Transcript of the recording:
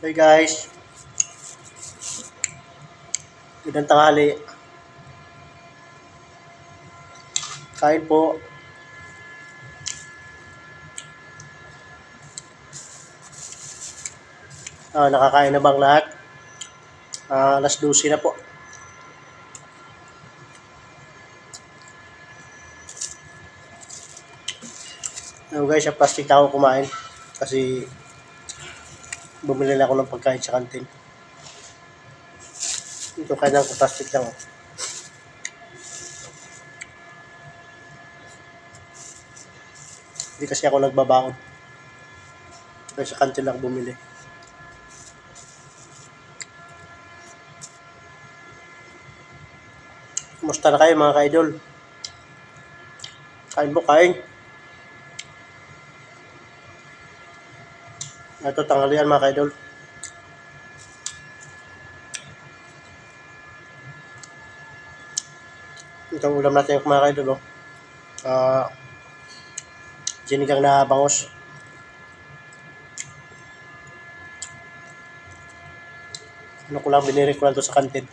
Hey guys, magandang tanghali. Kain po. Nakakain na bang lahat? Alas 12 na po. Guys, sa plastic na ako kumain. Kasi bumili na ako ng pagkain sa kantin. Ito kailangan ko plastic lang. Hindi kasi ako nagbabaon. Kaya sa kantin lang bumili. Kumusta na kayo mga ka-idol? Kain po, kain. Ito tanghalian mga ka-idol. Ito ang ulam natin mga ka-idol. Sinigang na bangos. Ano ko lang, biniri ko lang ito sa kantin.